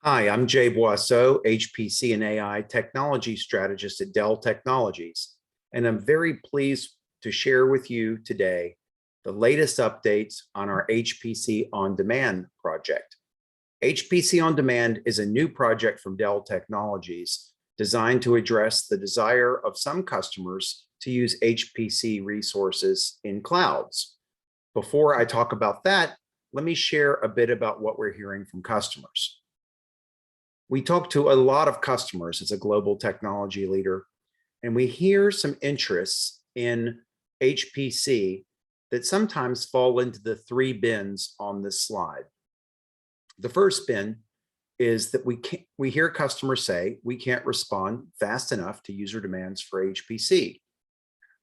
Hi, I'm Jay Boisseau, HPC and AI Technology Strategist at Dell Technologies, and I'm very pleased to share with you today the latest updates on our HPC On Demand project. HPC On Demand is a new project from Dell Technologies designed to address the desire of some customers to use HPC resources in clouds. Before I talk about that, let me share a bit about what we're hearing from customers. We talk to a lot of customers as a global technology leader, and we hear some interests in HPC that sometimes fall into the three bins on this slide. The first bin is that we hear customers say we can't respond fast enough to user demands for HPC.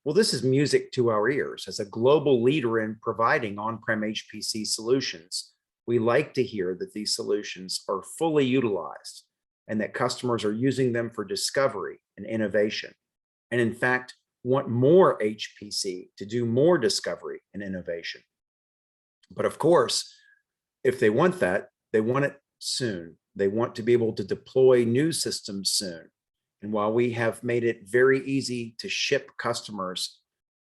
Well, this is music to our ears. As a global leader in providing on-prem HPC solutions, we like to hear that these solutions are fully utilized and that customers are using them for discovery and innovation. And in fact, want more HPC to do more discovery and innovation. But of course, if they want that, they want it soon. They want to be able to deploy new systems soon. And while we have made it very easy to ship customers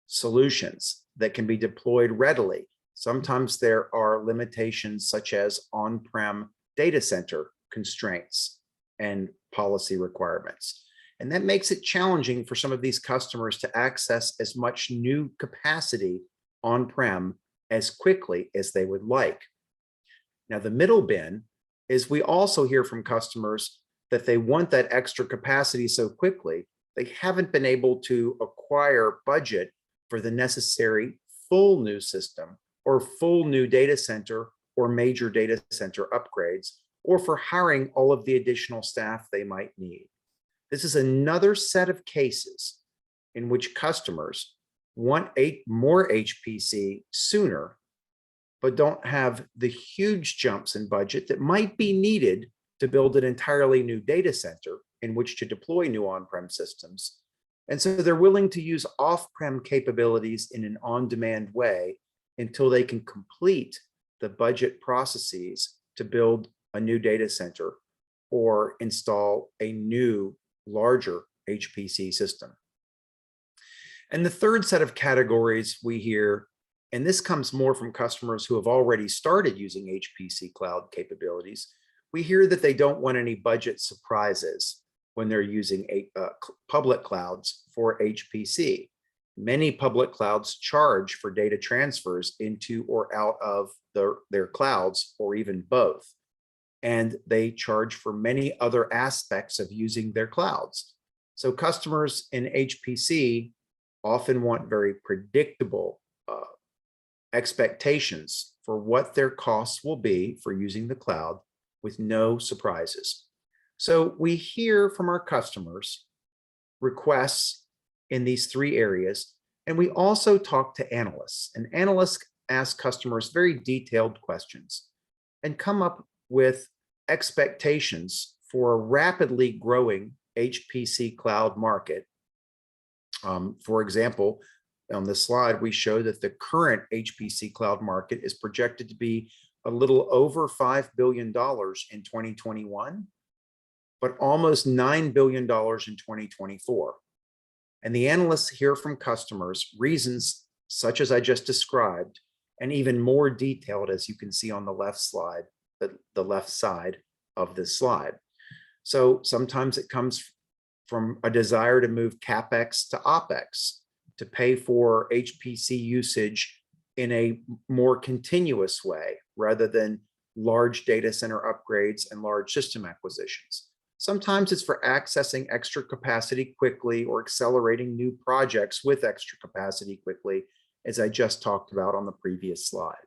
solutions that can be deployed readily, sometimes there are limitations such as on-prem data center constraints and policy requirements. And that makes it challenging for some of these customers to access as much new capacity on-prem as quickly as they would like. Now, the middle bin is we also hear from customers that they want that extra capacity so quickly, they haven't been able to acquire budget for the necessary full new system or full new data center or major data center upgrades, or for hiring all of the additional staff they might need. This is another set of cases in which customers want more HPC sooner, but don't have the huge jumps in budget that might be needed to build an entirely new data center in which to deploy new on-prem systems. And so they're willing to use off-prem capabilities in an on-demand way until they can complete the budget processes to build a new data center or install a new, larger HPC system. And the third set of categories we hear, and this comes more from customers who have already started using HPC cloud capabilities, we hear that they don't want any budget surprises when they're using public clouds for HPC. Many public clouds charge for data transfers into or out of their clouds, or even both. And they charge for many other aspects of using their clouds. So customers in HPC often want very predictable expectations for what their costs will be for using the cloud with no surprises. So we hear from our customers requests in these three areas, and we also talk to analysts. And analysts ask customers very detailed questions and come up with expectations for a rapidly growing HPC cloud market. For example, on this slide, we show that the current HPC cloud market is projected to be a little over $5 billion in 2021, but almost $9 billion in 2024. And the analysts hear from customers reasons such as I just described, and even more detailed, as you can see on the left slide, the left side of this slide. So sometimes it comes from a desire to move CapEx to OpEx, to pay for HPC usage in a more continuous way, rather than large data center upgrades and large system acquisitions. Sometimes it's for accessing extra capacity quickly or accelerating new projects with extra capacity quickly, as I just talked about on the previous slide.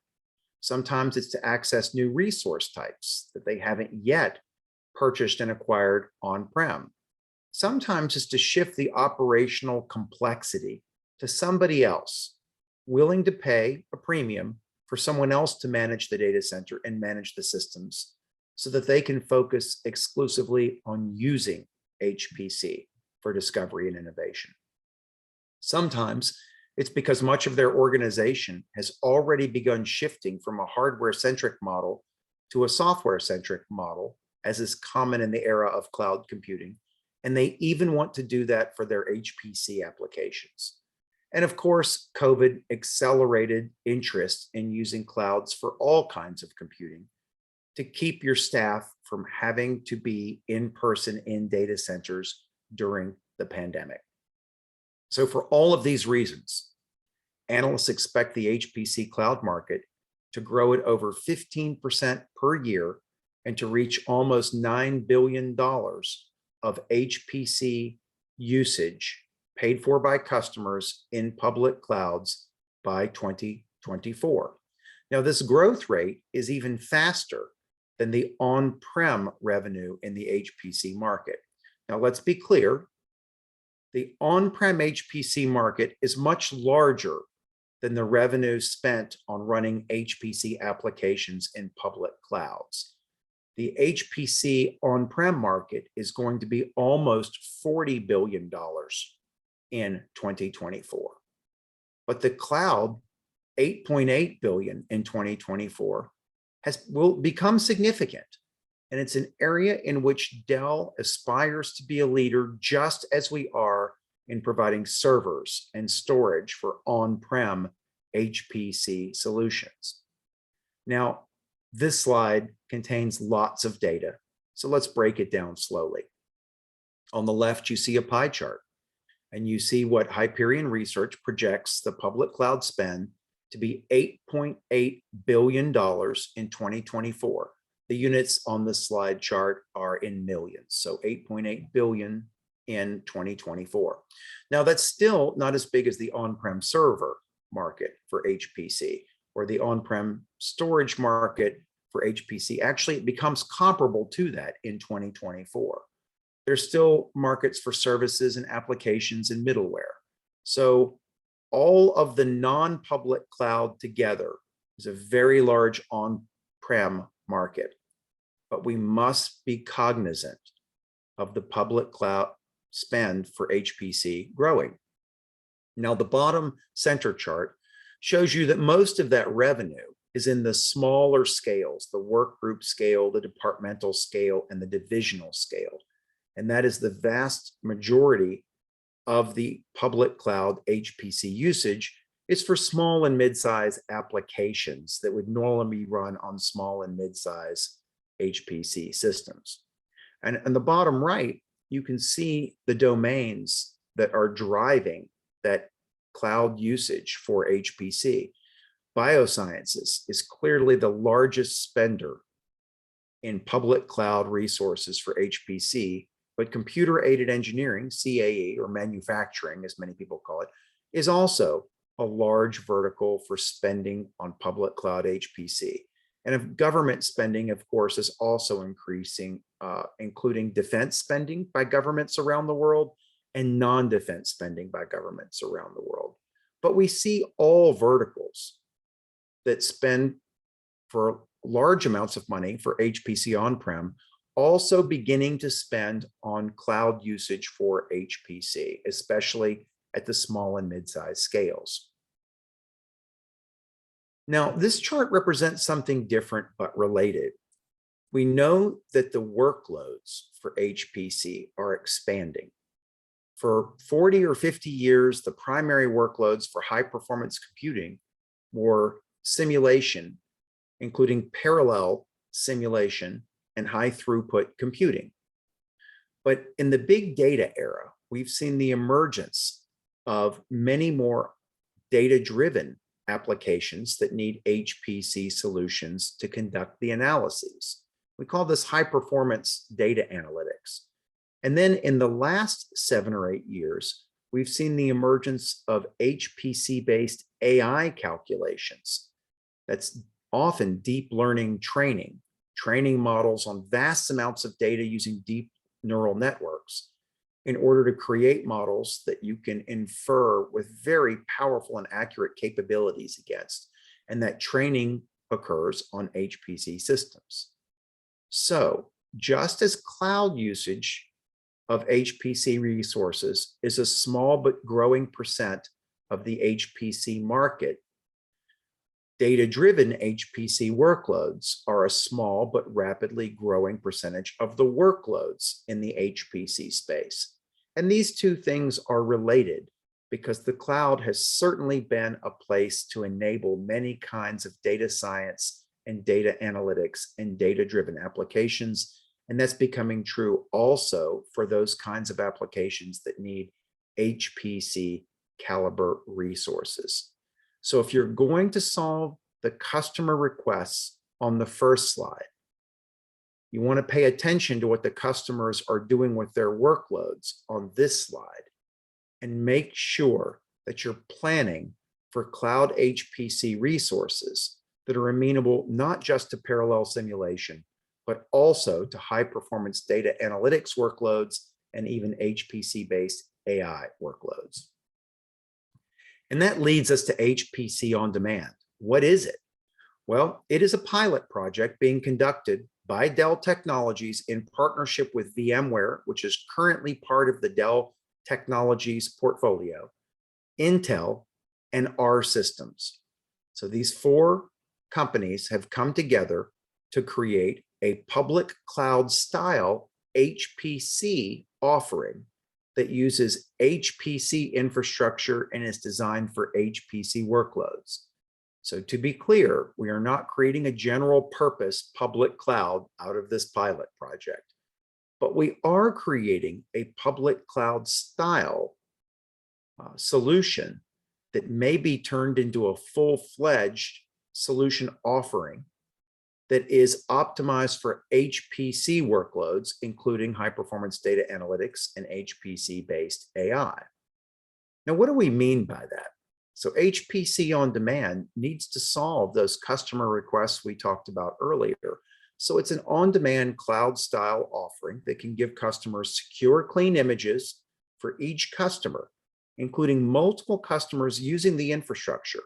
Sometimes it's to access new resource types that they haven't yet purchased and acquired on-prem. Sometimes it's to shift the operational complexity to somebody else, willing to pay a premium for someone else to manage the data center and manage the systems so that they can focus exclusively on using HPC for discovery and innovation. Sometimes it's because much of their organization has already begun shifting from a hardware-centric model to a software-centric model as is common in the era of cloud computing, and they even want to do that for their HPC applications. And of course, COVID accelerated interest in using clouds for all kinds of computing to keep your staff from having to be in person in data centers during the pandemic. So for all of these reasons, analysts expect the HPC cloud market to grow at over 15% per year and to reach almost $9 billion of HPC usage paid for by customers in public clouds by 2024. Now, this growth rate is even faster than the on-prem revenue in the HPC market. Now, let's be clear. The on-prem HPC market is much larger than the revenue spent on running HPC applications in public clouds. The HPC on-prem market is going to be almost $40 billion in 2024. But the cloud, $8.8 billion in 2024, will become significant. And it's an area in which Dell aspires to be a leader, just as we are in providing servers and storage for on-prem HPC solutions. Now, this slide contains lots of data, so let's break it down slowly. On the left, you see a pie chart, and you see what Hyperion Research projects the public cloud spend to be $8.8 billion in 2024. The units on this slide chart are in millions, so 8.8 billion in 2024. Now, that's still not as big as the on-prem server market for HPC or the on-prem storage market for HPC. Actually, it becomes comparable to that in 2024. There's still markets for services and applications and middleware. So all of the non-public cloud together is a very large on-prem market, but we must be cognizant of the public cloud spend for HPC growing. Now, the bottom center chart shows you that most of that revenue is in the smaller scales, the work group scale, the departmental scale, and the divisional scale. And that is the vast majority of the public cloud HPC usage is for small and mid-size applications that would normally be run on small and mid-size HPC systems. And on the bottom right, you can see the domains that are driving that cloud usage for HPC. Biosciences is clearly the largest spender in public cloud resources for HPC, but computer-aided engineering, CAE, or manufacturing, as many people call it, is also a large vertical for spending on public cloud HPC. And if government spending, of course, is also increasing, including defense spending by governments around the world and non-defense spending by governments around the world. But we see all verticals that spend for large amounts of money for HPC on-prem also beginning to spend on cloud usage for HPC, especially at the small and mid-sized scales. Now, this chart represents something different but related. We know that the workloads for HPC are expanding. For 40 or 50 years, the primary workloads for high-performance computing were simulation, including parallel simulation and high-throughput computing. But in the big data era, we've seen the emergence of many more data-driven applications that need HPC solutions to conduct the analyses. We call this high-performance data analytics. And then in the last 7 or 8 years, we've seen the emergence of HPC-based AI calculations. That's often deep learning training models on vast amounts of data using deep neural networks in order to create models that you can infer with very powerful and accurate capabilities against. And that training occurs on HPC systems. So just as cloud usage of HPC resources is a small but growing percent of the HPC market, Data-driven HPC workloads are a small but rapidly growing percentage of the workloads in the HPC space. And these two things are related because the cloud has certainly been a place to enable many kinds of data science and data analytics and data-driven applications. And that's becoming true also for those kinds of applications that need HPC caliber resources. So if you're going to solve the customer requests on the first slide, you want to pay attention to what the customers are doing with their workloads on this slide and make sure that you're planning for cloud HPC resources that are amenable not just to parallel simulation, but also to high performance data analytics workloads and even HPC-based AI workloads. And that leads us to HPC On Demand. What is it? Well, it is a pilot project being conducted by Dell Technologies in partnership with VMware, which is currently part of the Dell Technologies portfolio, Intel, and R Systems. So these four companies have come together to create a public cloud style HPC offering that uses HPC infrastructure and is designed for HPC workloads. So to be clear, we are not creating a general purpose public cloud out of this pilot project, but we are creating a public cloud style solution that may be turned into a full-fledged solution offering that is optimized for HPC workloads, including high-performance data analytics and HPC-based AI. Now, what do we mean by that? So HPC On Demand needs to solve those customer requests we talked about earlier. So it's an on-demand cloud-style offering that can give customers secure, clean images for each customer, including multiple customers using the infrastructure,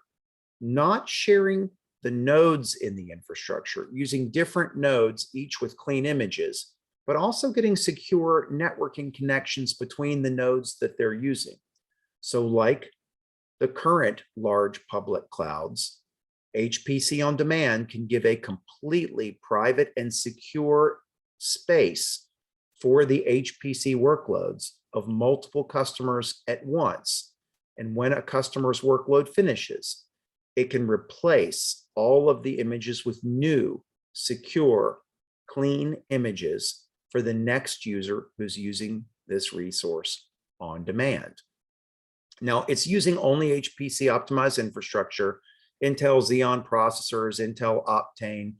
not sharing the nodes in the infrastructure, using different nodes, each with clean images, but also getting secure networking connections between the nodes that they're using. So like the current large public clouds, HPC On Demand can give a completely private and secure space for the HPC workloads of multiple customers at once. And when a customer's workload finishes, it can replace all of the images with new, secure, clean images for the next user who's using this resource on demand. Now, it's using only HPC optimized infrastructure, Intel Xeon processors, Intel Optane.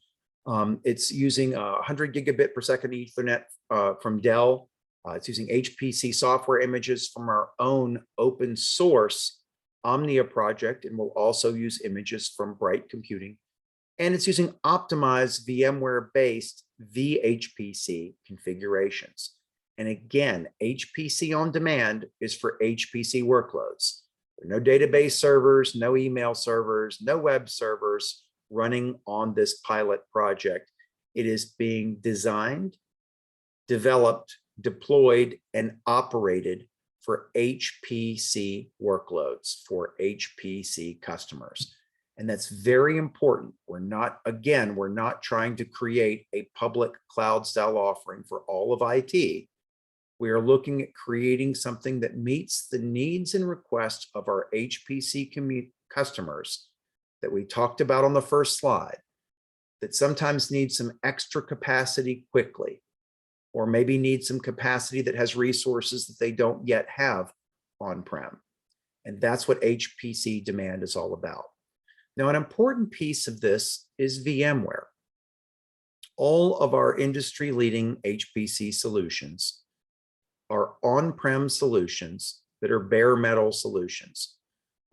It's using 100 gigabit per second Ethernet from Dell. It's using HPC software images from our own open source Omnia project, and will also use images from Bright Computing. And it's using optimized VMware-based vHPC configurations. And again, HPC On Demand is for HPC workloads. There are no database servers, no email servers, no web servers running on this pilot project. It is being designed, developed, deployed, and operated for HPC workloads, for HPC customers. And that's very important. We're not trying to create a public cloud style offering for all of IT. We are looking at creating something that meets the needs and requests of our HPC customers that we talked about on the first slide, that sometimes need some extra capacity quickly, or maybe need some capacity that has resources that they don't yet have on-prem. And that's what HPC demand is all about. Now, an important piece of this is VMware. All of our industry-leading HPC solutions are on-prem solutions that are bare metal solutions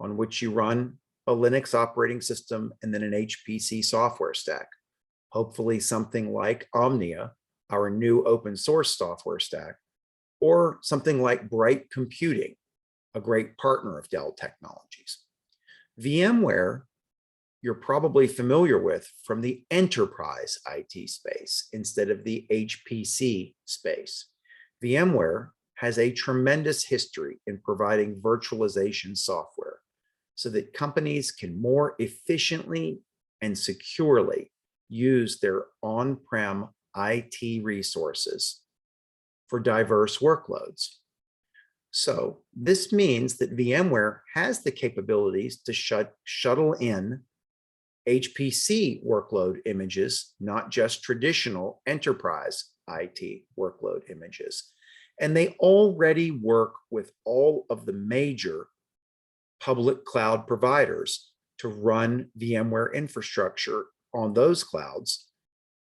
on which you run a Linux operating system and then an HPC software stack, hopefully something like Omnia, our new open source software stack, or something like Bright Computing, a great partner of Dell Technologies. VMware, you're probably familiar with from the enterprise IT space instead of the HPC space. VMware has a tremendous history in providing virtualization software so that companies can more efficiently and securely use their on-prem IT resources for diverse workloads. So this means that VMware has the capabilities to shuttle in HPC workload images, not just traditional enterprise IT workload images. And they already work with all of the major public cloud providers to run VMware infrastructure on those clouds,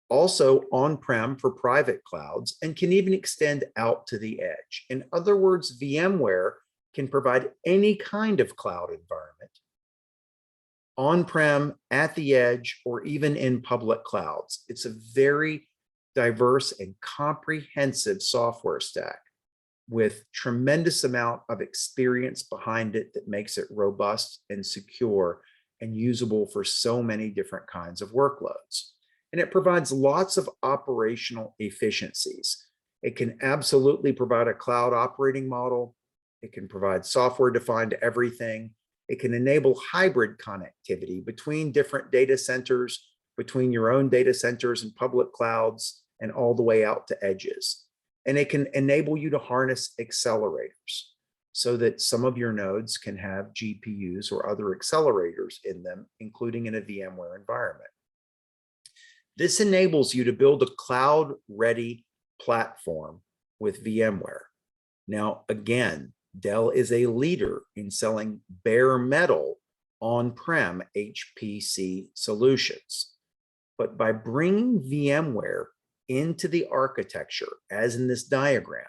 also on-prem for private clouds, and can even extend out to the edge. In other words, VMware can provide any kind of cloud environment, on-prem, at the edge, or even in public clouds. It's a very diverse and comprehensive software stack with tremendous amount of experience behind it that makes it robust and secure and usable for so many different kinds of workloads. And it provides lots of operational efficiencies. It can absolutely provide a cloud operating model. It can provide software-defined everything. It can enable hybrid connectivity between different data centers, between your own data centers and public clouds, and all the way out to edges. And it can enable you to harness accelerators so that some of your nodes can have GPUs or other accelerators in them, including in a VMware environment. This enables you to build a cloud-ready platform with VMware. Now, again, Dell is a leader in selling bare metal on-prem HPC solutions. But by bringing VMware into the architecture, as in this diagram,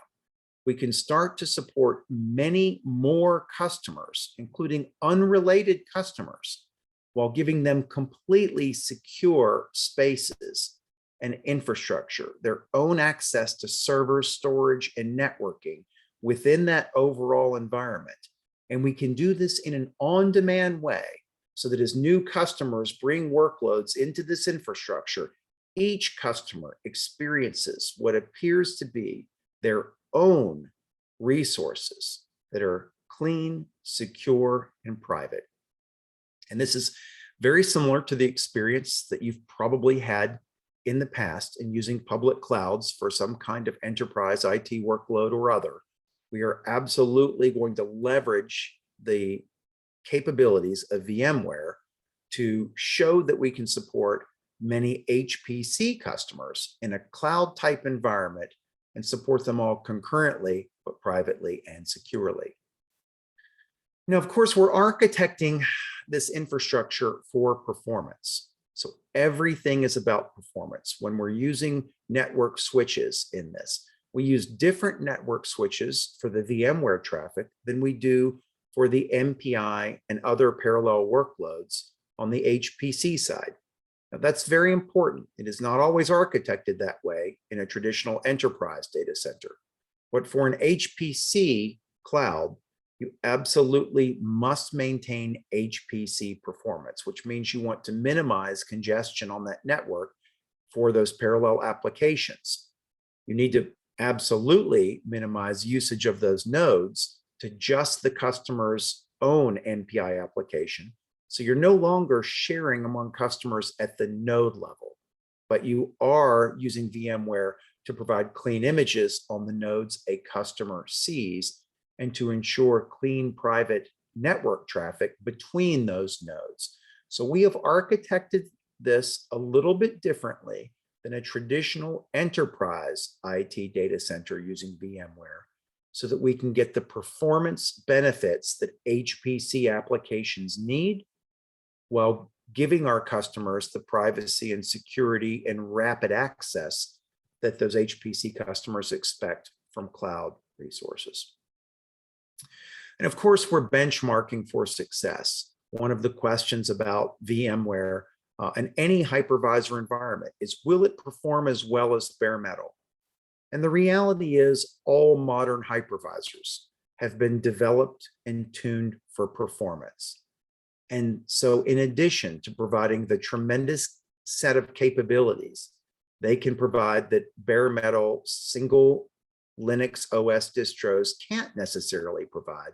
we can start to support many more customers, including unrelated customers, while giving them completely secure spaces and infrastructure, their own access to servers, storage, and networking within that overall environment. And we can do this in an on-demand way so that as new customers bring workloads into this infrastructure, each customer experiences what appears to be their own resources that are clean, secure, and private. And this is very similar to the experience that you've probably had in the past in using public clouds for some kind of enterprise IT workload or other. We are absolutely going to leverage the capabilities of VMware to show that we can support many HPC customers in a cloud type environment and support them all concurrently, but privately and securely. Now, of course, we're architecting this infrastructure for performance. So everything is about performance. When we're using network switches in this, we use different network switches for the VMware traffic than we do for the MPI and other parallel workloads on the HPC side. Now, that's very important. It is not always architected that way in a traditional enterprise data center. But for an HPC cloud, you absolutely must maintain HPC performance, which means you want to minimize congestion on that network for those parallel applications. You need to absolutely minimize usage of those nodes to just the customer's own MPI application. So you're no longer sharing among customers at the node level, but you are using VMware to provide clean images on the nodes a customer sees and to ensure clean private network traffic between those nodes. So we have architected this a little bit differently than a traditional enterprise IT data center using VMware so that we can get the performance benefits that HPC applications need while giving our customers the privacy and security and rapid access that those HPC customers expect from cloud resources. And of course, we're benchmarking for success. One of the questions about VMware and any hypervisor environment is, will it perform as well as bare metal? And the reality is all modern hypervisors have been developed and tuned for performance. And so in addition to providing the tremendous set of capabilities they can provide that bare metal single Linux OS distros can't necessarily provide,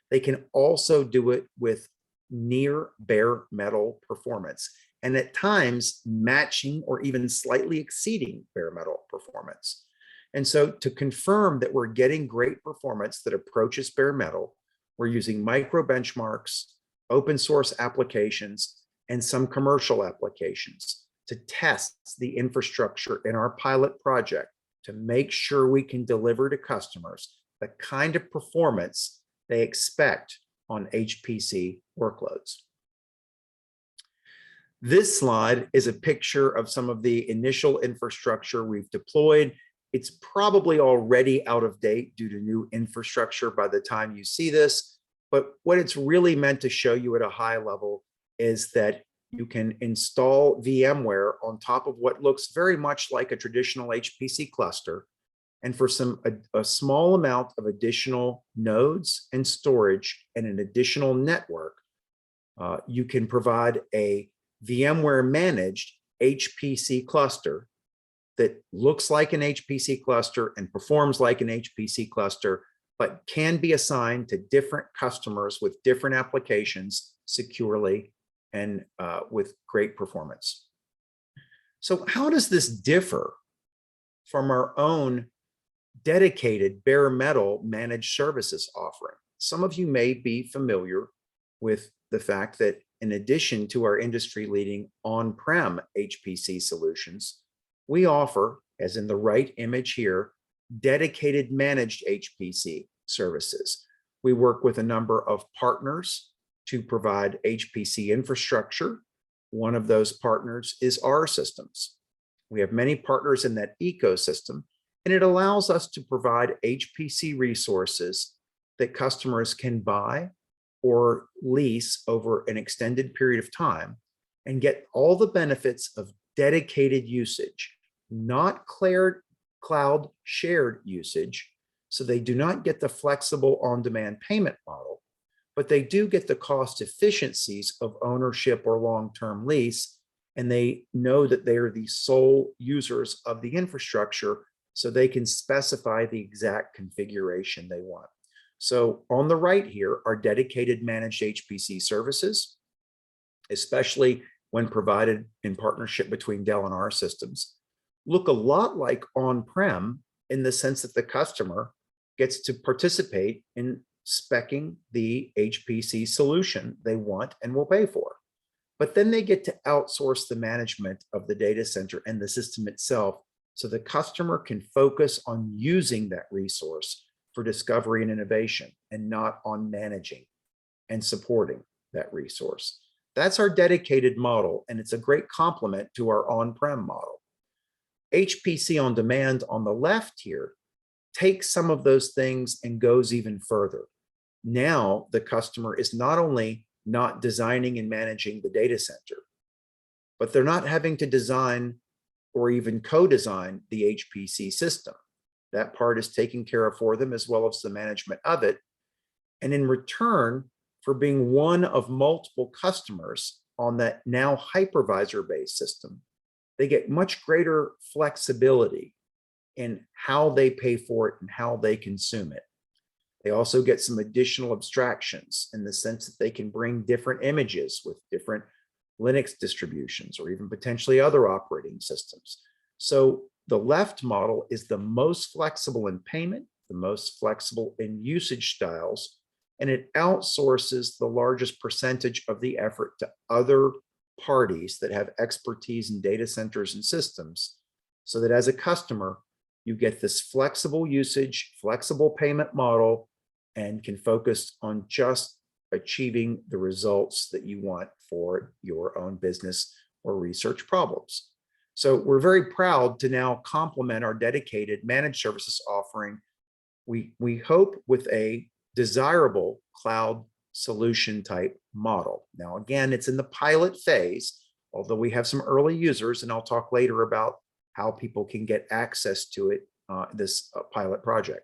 they can also do it with near bare metal performance. and at times matching or even slightly exceeding bare metal performance. And so to confirm that we're getting great performance that approaches bare metal, we're using micro benchmarks, open source applications, and some commercial applications to test the infrastructure in our pilot project to make sure we can deliver to customers the kind of performance they expect on HPC workloads. This slide is a picture of some of the initial infrastructure we've deployed. It's probably already out of date due to new infrastructure by the time you see this, but what it's really meant to show you at a high level is that you can install VMware on top of what looks very much like a traditional HPC cluster. And for a small amount of additional nodes and storage and an additional network, you can provide a VMware Managed HPC cluster that looks like an HPC cluster and performs like an HPC cluster, but can be assigned to different customers with different applications securely and with great performance. So how does this differ from our own dedicated bare metal managed services offering? Some of you may be familiar with the fact that in addition to our industry-leading on-prem HPC solutions, we offer, as in the right image here, dedicated managed HPC services. We work with a number of partners to provide HPC infrastructure. One of those partners is our systems. We have many partners in that ecosystem, and it allows us to provide HPC resources that customers can buy or lease over an extended period of time and get all the benefits of dedicated usage, not cloud shared usage. So they do not get the flexible on-demand payment model, but they do get the cost efficiencies of ownership or long-term lease. And they know that they are the sole users of the infrastructure, so they can specify the exact configuration they want. So on the right here are dedicated managed HPC services, especially when provided in partnership between Dell and our systems, look a lot like on-prem in the sense that the customer gets to participate in speccing the HPC solution they want and will pay for. But then they get to outsource the management of the data center and the system itself, so the customer can focus on using that resource for discovery and innovation and not on managing and supporting that resource. That's our dedicated model, and it's a great complement to our on-prem model. HPC On Demand on the left here takes some of those things and goes even further. Now the customer is not only not designing and managing the data center, but they're not having to design or even co-design the HPC system. That part is taken care of for them, as well as the management of it. And in return for being one of multiple customers on that now hypervisor-based system, they get much greater flexibility in how they pay for it and how they consume it. They also get some additional abstractions in the sense that they can bring different images with different Linux distributions or even potentially other operating systems. So the left model is the most flexible in payment, the most flexible in usage styles, and it outsources the largest percentage of the effort to other parties that have expertise in data centers and systems, so that as a customer, you get this flexible usage, flexible payment model, and can focus on just achieving the results that you want for your own business or research problems. So we're very proud to now complement our dedicated managed services offering. We hope with a desirable cloud solution type model. Now, again, it's in the pilot phase, although we have some early users, and I'll talk later about how people can get access to it, this pilot project.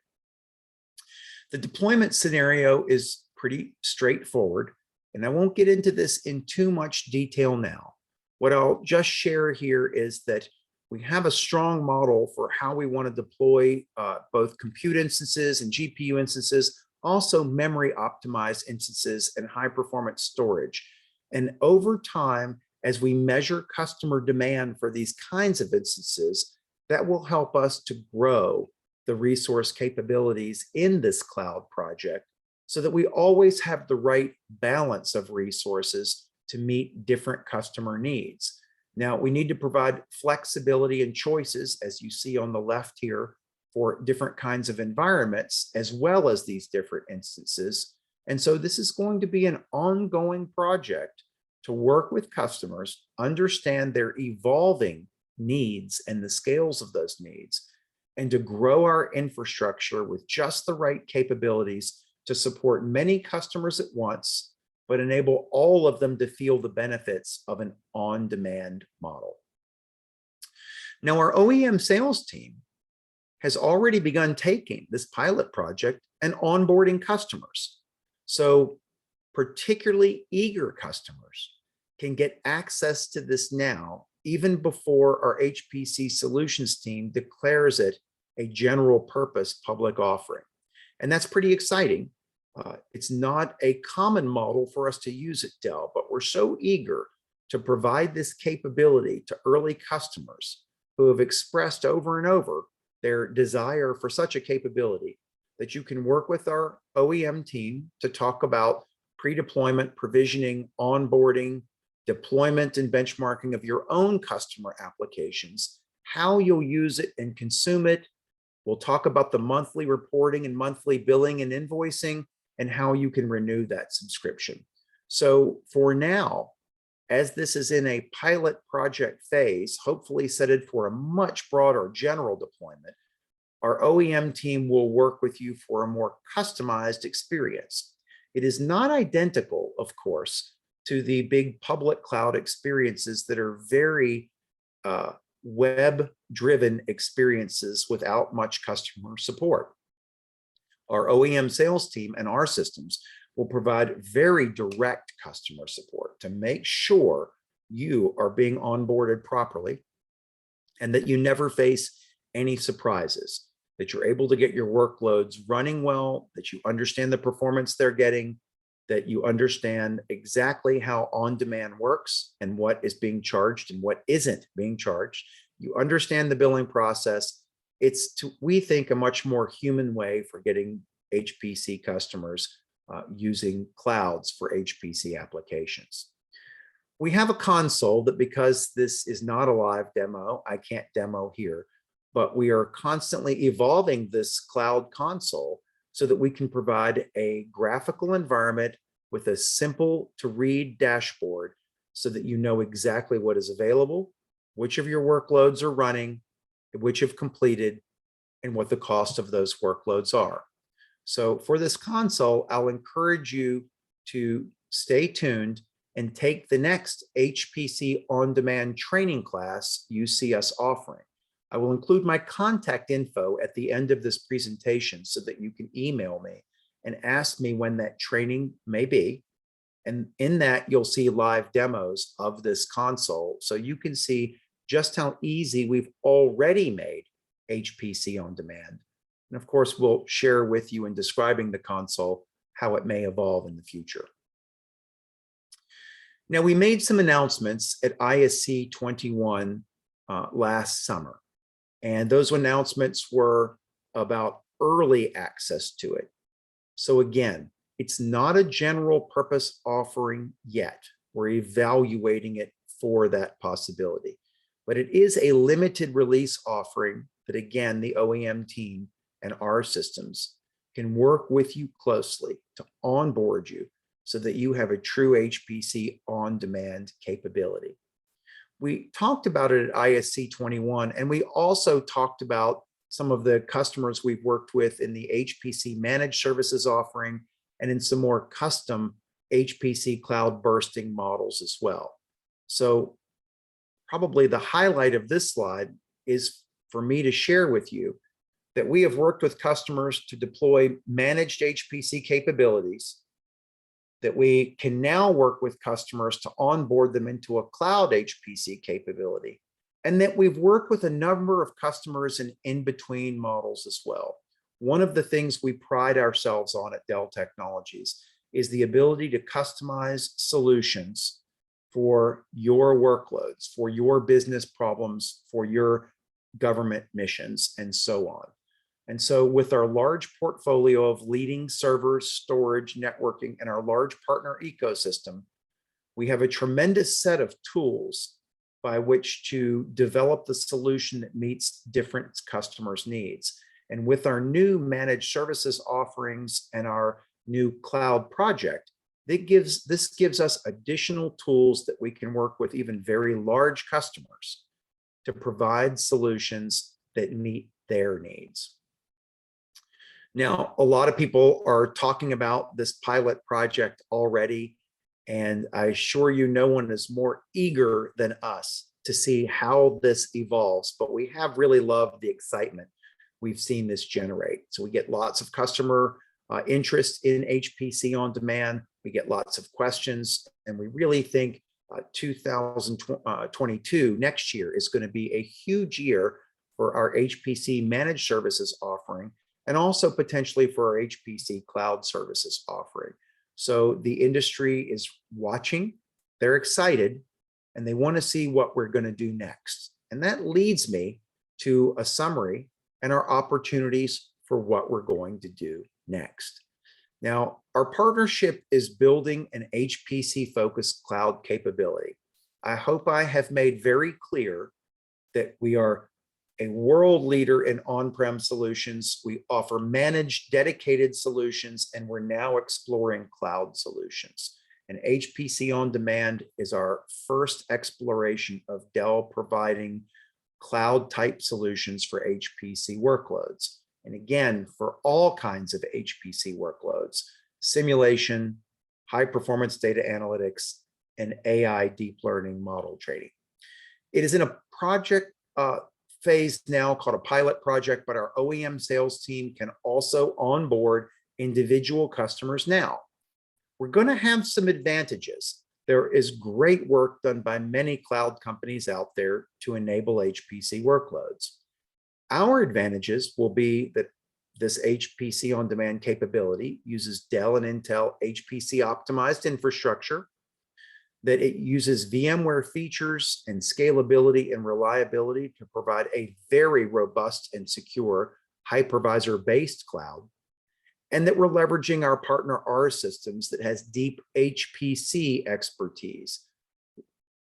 The deployment scenario is pretty straightforward, and I won't get into this in too much detail now. What I'll just share here is that we have a strong model for how we want to deploy both compute instances and GPU instances, also memory optimized instances and high performance storage. And over time, as we measure customer demand for these kinds of instances, that will help us to grow the resource capabilities in this cloud project so that we always have the right balance of resources to meet different customer needs. Now, we need to provide flexibility and choices, as you see on the left here, for different kinds of environments, as well as these different instances. And so this is going to be an ongoing project to work with customers, understand their evolving needs and the scales of those needs, and to grow our infrastructure with just the right capabilities to support many customers at once, but enable all of them to feel the benefits of an on-demand model. Now, our OEM sales team has already begun taking this pilot project and onboarding customers. So particularly eager customers can get access to this now, even before our HPC solutions team declares it a general purpose public offering. And that's pretty exciting. It's not a common model for us to use at Dell, but we're so eager to provide this capability to early customers who have expressed over and over their desire for such a capability that you can work with our OEM team to talk about pre-deployment, provisioning, onboarding, deployment, and benchmarking of your own customer applications, how you'll use it and consume it. We'll talk about the monthly reporting and monthly billing and invoicing and how you can renew that subscription. So for now, as this is in a pilot project phase, hopefully set it for a much broader general deployment, our OEM team will work with you for a more customized experience. It is not identical, of course, to the big public cloud experiences that are very web-driven experiences without much customer support. Our OEM sales team and our systems will provide very direct customer support to make sure you are being onboarded properly and that you never face any surprises, that you're able to get your workloads running well, that you understand the performance they're getting, that you understand exactly how on-demand works and what is being charged and what isn't being charged. You understand the billing process. It's, we think, a much more human way for getting HPC customers using clouds for HPC applications. We have a console that, because this is not a live demo, I can't demo here, but we are constantly evolving this cloud console so that we can provide a graphical environment with a simple to read dashboard so that you know exactly what is available, which of your workloads are running, which have completed, and what the cost of those workloads are. So for this console, I'll encourage you to stay tuned and take the next HPC On Demand training class you see us offering. I will include my contact info at the end of this presentation so that you can email me and ask me when that training may be. And in that, you'll see live demos of this console so you can see just how easy we've already made HPC On Demand. And of course, we'll share with you in describing the console how it may evolve in the future. Now, we made some announcements at ISC 21 last summer, and those announcements were about early access to it. So again, it's not a general purpose offering yet. We're evaluating it for that possibility, but it is a limited release offering that, again, the OEM team and our systems can work with you closely to onboard you so that you have a true HPC on-demand capability. We talked about it at ISC 21, and we also talked about some of the customers we've worked with in the HPC Managed Services offering and in some more custom HPC cloud bursting models as well. So probably the highlight of this slide is for me to share with you that we have worked with customers to deploy managed HPC capabilities, that we can now work with customers to onboard them into a cloud HPC capability, and that we've worked with a number of customers in in-between models as well. One of the things we pride ourselves on at Dell Technologies is the ability to customize solutions for your workloads, for your business problems, for your government missions, and so on. And so with our large portfolio of leading servers, storage, networking, and our large partner ecosystem, we have a tremendous set of tools by which to develop the solution that meets different customers' needs. And with our new managed services offerings and our new cloud project, this gives us additional tools that we can work with even very large customers to provide solutions that meet their needs. Now, a lot of people are talking about this pilot project already, and I assure you no one is more eager than us to see how this evolves, but we have really loved the excitement we've seen this generate. So we get lots of customer interest in HPC On Demand. We get lots of questions, and we really think 2022, next year, is going to be a huge year for our HPC Managed Services offering, and also potentially for our HPC Cloud Services offering. So the industry is watching, they're excited, and they want to see what we're going to do next. And that leads me to a summary and our opportunities for what we're going to do next. Now, our partnership is building an HPC-focused cloud capability. I hope I have made very clear that we are a world leader in on-prem solutions. We offer managed, dedicated solutions, and we're now exploring cloud solutions. And HPC On Demand is our first exploration of Dell providing cloud-type solutions for HPC workloads. And again, for all kinds of HPC workloads, simulation, high-performance data analytics, and AI deep learning model training. It is in a project phase now called a pilot project, but our OEM sales team can also onboard individual customers now. We're going to have some advantages. There is great work done by many cloud companies out there to enable HPC workloads. Our advantages will be that this HPC On Demand capability uses Dell and Intel HPC optimized infrastructure, that it uses VMware features and scalability and reliability to provide a very robust and secure hypervisor-based cloud, and that we're leveraging our partner R Systems that has deep HPC expertise.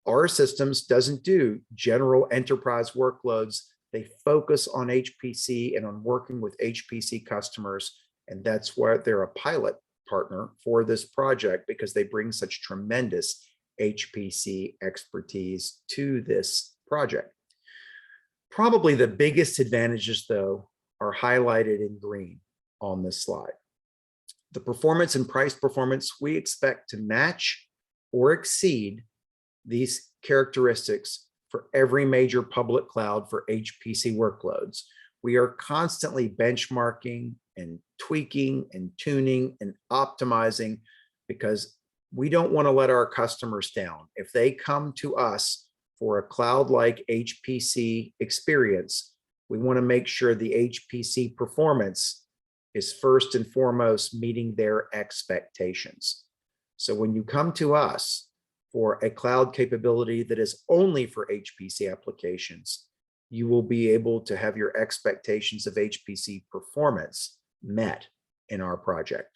R Systems doesn't do general enterprise workloads. They focus on HPC and on working with HPC customers, and that's why they're a pilot partner for this project, because they bring such tremendous HPC expertise to this project. Probably the biggest advantages, though, are highlighted in green on this slide. The performance and price performance, we expect to match or exceed these characteristics for every major public cloud for HPC workloads. We are constantly benchmarking and tweaking and tuning and optimizing, because we don't want to let our customers down. If they come to us for a cloud-like HPC experience, we want to make sure the HPC performance is first and foremost meeting their expectations. So when you come to us for a cloud capability that is only for HPC applications, you will be able to have your expectations of HPC performance met in our project.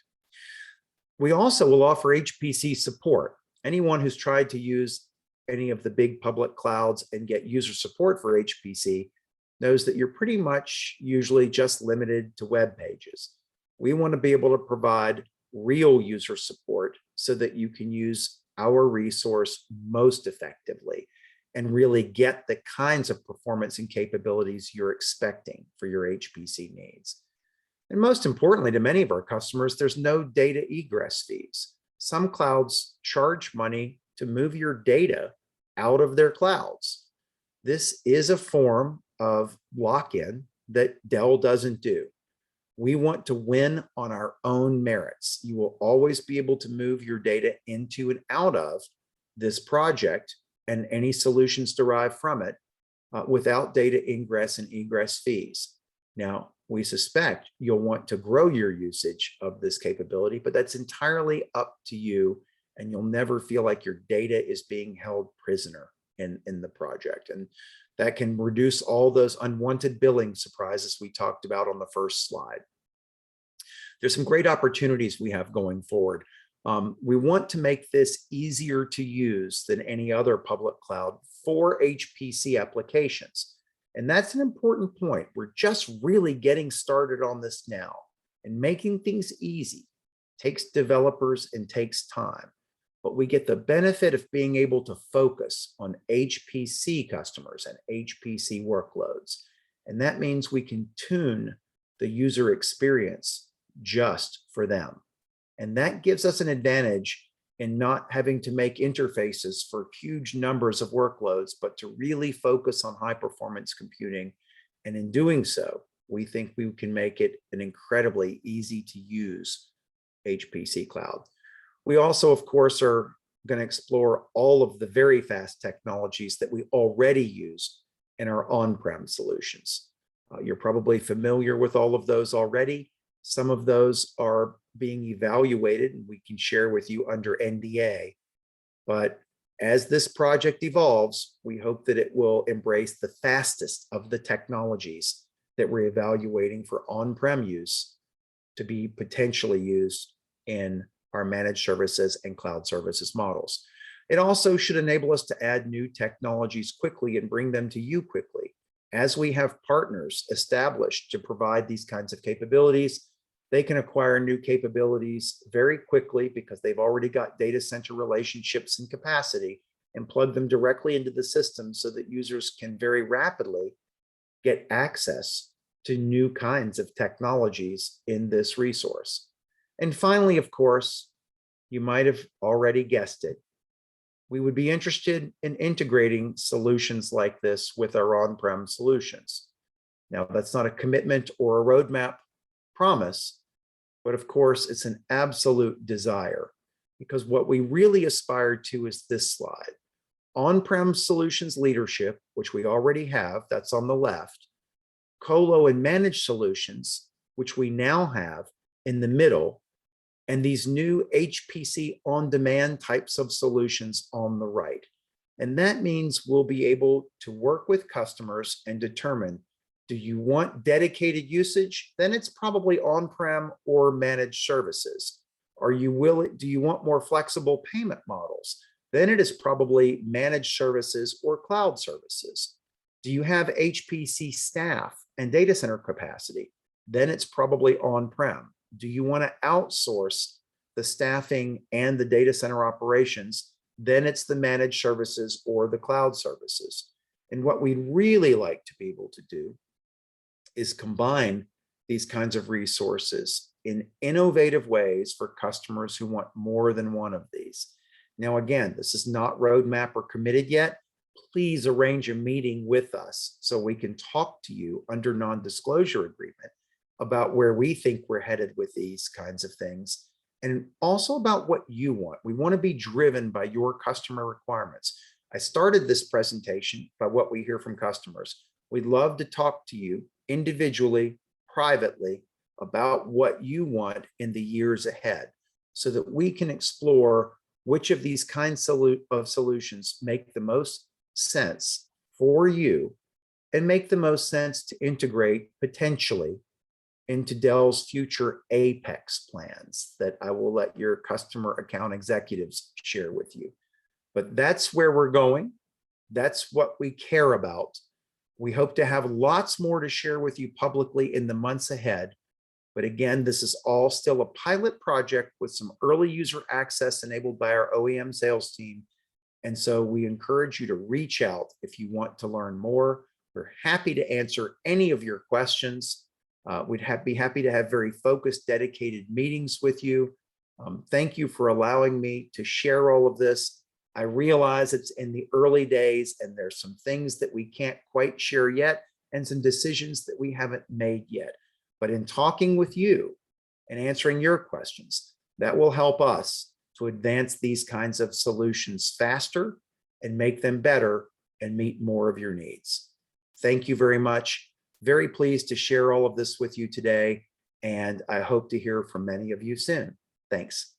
We also will offer HPC support. Anyone who's tried to use any of the big public clouds and get user support for HPC knows that you're pretty much usually just limited to web pages. We want to be able to provide real user support so that you can use our resource most effectively and really get the kinds of performance and capabilities you're expecting for your HPC needs. And most importantly, to many of our customers, there's no data egress fees. Some clouds charge money to move your data out of their clouds. This is a form of lock-in that Dell doesn't do. We want to win on our own merits. You will always be able to move your data into and out of this project and any solutions derived from it without data ingress and egress fees. Now, we suspect you'll want to grow your usage of this capability, but that's entirely up to you and you'll never feel like your data is being held prisoner in the project. And that can reduce all those unwanted billing surprises we talked about on the first slide. There's some great opportunities we have going forward. We want to make this easier to use than any other public cloud for HPC applications. And that's an important point. We're just really getting started on this now, and making things easy takes developers and takes time. But we get the benefit of being able to focus on HPC customers and HPC workloads. And that means we can tune the user experience just for them. And that gives us an advantage in not having to make interfaces for huge numbers of workloads, but to really focus on high performance computing. And in doing so, we think we can make it an incredibly easy to use HPC cloud. We also, of course, are going to explore all of the very fast technologies that we already use in our on-prem solutions. You're probably familiar with all of those already. Some of those are being evaluated and we can share with you under NDA. But as this project evolves, we hope that it will embrace the fastest of the technologies that we're evaluating for on-prem use to be potentially used in our managed services and cloud services models. It also should enable us to add new technologies quickly and bring them to you quickly. As we have partners established to provide these kinds of capabilities, they can acquire new capabilities very quickly because they've already got data center relationships and capacity, and plug them directly into the system so that users can very rapidly get access to new kinds of technologies in this resource. And finally, of course, you might have already guessed it, we would be interested in integrating solutions like this with our on-prem solutions. Now, that's not a commitment or a roadmap promise, but of course, it's an absolute desire, because what we really aspire to is this slide. On-prem solutions leadership, which we already have, that's on the left. Colo and managed solutions, which we now have in the middle, and these new HPC On Demand types of solutions on the right. And that means we'll be able to work with customers and determine, do you want dedicated usage? Then it's probably on-prem or managed services. Are you willing, do you want more flexible payment models? Then it is probably managed services or cloud services. Do you have HPC staff and data center capacity? Then it's probably on-prem. Do you want to outsource the staffing and the data center operations? Then it's the managed services or the cloud services. And what we'd really like to be able to do is combine these kinds of resources in innovative ways for customers who want more than one of these. Now, again, this is not roadmap or committed yet. Please arrange a meeting with us so we can talk to you under non-disclosure agreement about where we think we're headed with these kinds of things, and also about what you want. We want to be driven by your customer requirements. I started this presentation by what we hear from customers. We'd love to talk to you individually, privately, about what you want in the years ahead, so that we can explore which of these kinds of solutions make the most sense for you and make the most sense to integrate potentially into Dell's future Apex plans that I will let your customer account executives share with you. But that's where we're going. That's what we care about. We hope to have lots more to share with you publicly in the months ahead. But again, this is all still a pilot project with some early user access enabled by our OEM sales team. And so we encourage you to reach out if you want to learn more. We're happy to answer any of your questions. We'd be happy to have very focused, dedicated meetings with you. Thank you for allowing me to share all of this. I realize it's in the early days and there's some things that we can't quite share yet and some decisions that we haven't made yet. But in talking with you and answering your questions, that will help us to advance these kinds of solutions faster and make them better and meet more of your needs. Thank you very much. Very pleased to share all of this with you today, and I hope to hear from many of you soon. Thanks.